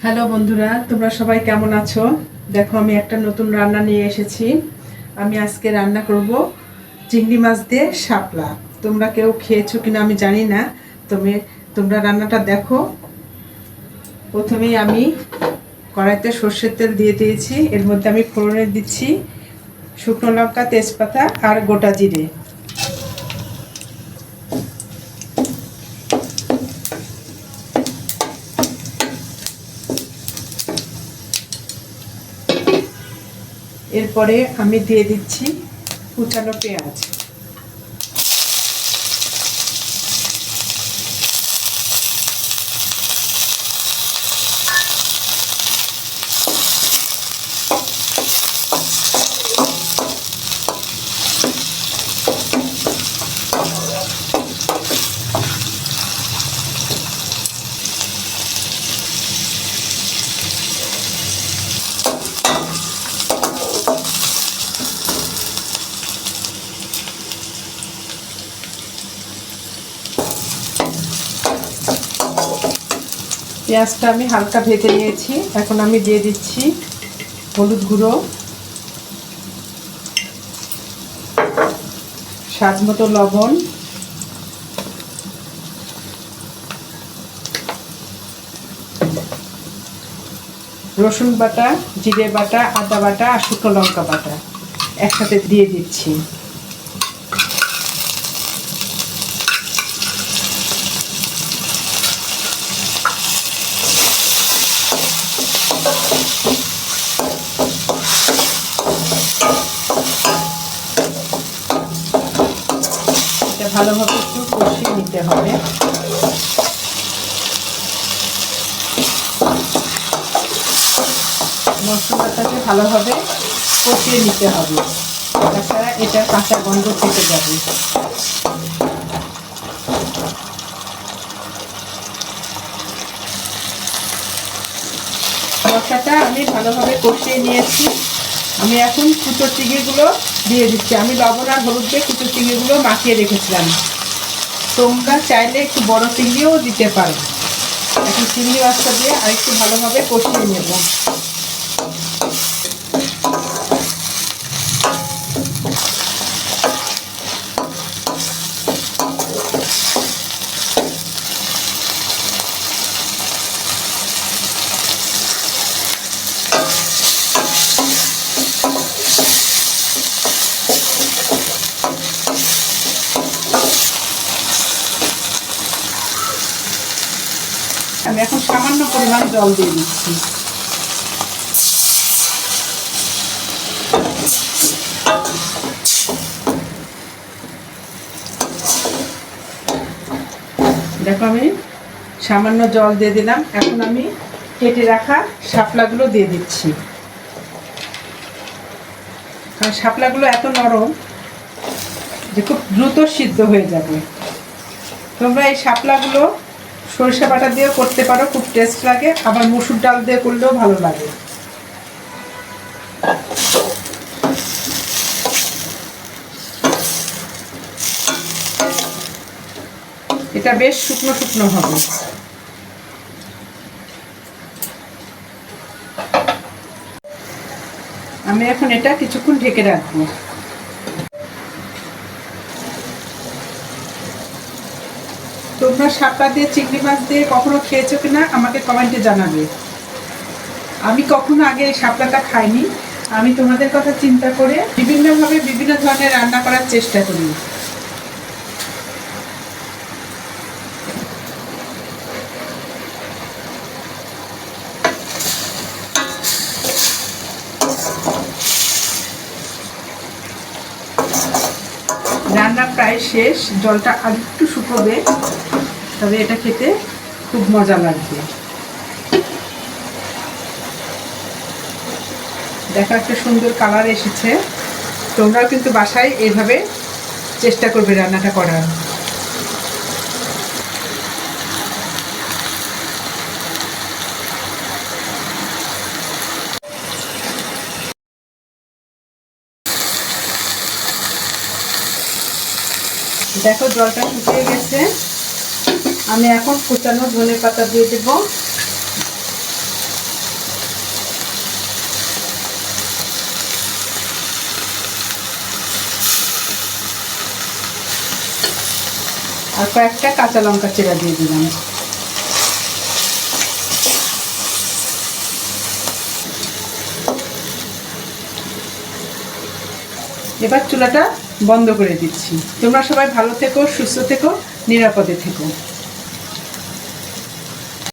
Hello বন্ধুরা, তোমরা সবাই কেমন আছো? দেখো, আমি একটা নতুন রান্না নিয়ে এসেছি। আমি আজকে রান্না করব চিংড়ি মাছ দিয়ে শাপলা। তোমরা কেউ খেয়েছো কিনা আমি জানি না, তোমরা রান্নাটা দেখো। প্রথমেই আমি কড়াইতে সর্ষের তেল দিয়ে দিয়েছি। এর মধ্যে আমি ফোড়নে দিচ্ছি শুকনো লঙ্কা, তেজপাতা আর গোটা জিরে। এরপরে আমি দিয়ে দিচ্ছি কুচানো পেঁয়াজ। পেঁয়াজটা আমি হালকা ভেজে নিয়েছি। এখন আমি দিয়ে দিচ্ছি হলুদ গুঁড়ো, স্বাদ মতো লবণ, রসুন বাটা, জিরে বাটা, আদা বাটা আর শুকনো লঙ্কা বাটা একসাথে দিয়ে দিচ্ছি। এটা ভালোভাবে একটু কষিয়ে নিতে হবে। মশলাটাকে ভালোভাবে কষিয়ে নিতে হবে, তাছাড়া এটা কাঁচা গন্ধ থেকে যাবে। মশলাটা আমি ভালোভাবে কষিয়ে নিয়েছি। আমি এখন কুচো চিংড়িগুলো দিয়ে দিচ্ছি। আমি লবণ আর হলুদ দিয়ে কুচো চিংড়িগুলো মাখিয়ে রেখেছিলাম। তোমরা চাইলে একটু বড় চিংড়িও দিতে পারো। এখন চিংড়ি মাছটা দিয়ে আরেকটু ভালোভাবে কষিয়ে নেব। আমি এখন সামান্য পরিমাণ জল দিয়ে দিচ্ছি। দেখো, আমি সামান্য জল দিয়ে দিলাম। এখন আমি কেটে রাখা শাপলাগুলো দিয়ে দিচ্ছি, কারণ শাপলাগুলো এত নরম যে খুব দ্রুত সিদ্ধ হয়ে যাবে। তোমরা এই শাপলাগুলো সরিষা বাটা দিয়েও করতে পারো, খুব টেস্ট লাগে। আবার মসুর ডাল দিয়ে করলেও ভালো লাগে। এটা বেশ শুকনো শুকনো হবে। আমি এখন এটা কিছুক্ষণ ঢেকে রাখবো। তোমরা শাপলা দিয়ে চিংড়ি মাছ দিয়ে কখনো খেয়েছো কিনা আমাকে কমেন্টে জানাবে। আমি কখনো আগে এই শাপলাটা খাইনি। আমি তোমাদের কথা চিন্তা করে বিভিন্নভাবে বিভিন্ন ধরনের রান্না করার চেষ্টা করি। রান্না প্রায় শেষ, জলটা আর একটু শুকোবে, তবে এটা খেতে খুব মজা লাগবে। দেখো, একটা সুন্দর কালার এসেছে। তোমরাও কিন্তু বাসায় এইভাবে চেষ্টা করবে রান্নাটা করার। দেখো, জলটা শুকিয়ে গেছে। আমি এখন কুচানো ধনে পাতা দিয়ে দেব। আর কয়েকটা কাঁচা লঙ্কা চেরা দিয়ে দিলাম। এবার চুলাটা বন্ধ করে দিচ্ছি। তোমরা সবাই ভালো থেকো, সুস্থ থেকো, নিরাপদে থেকো।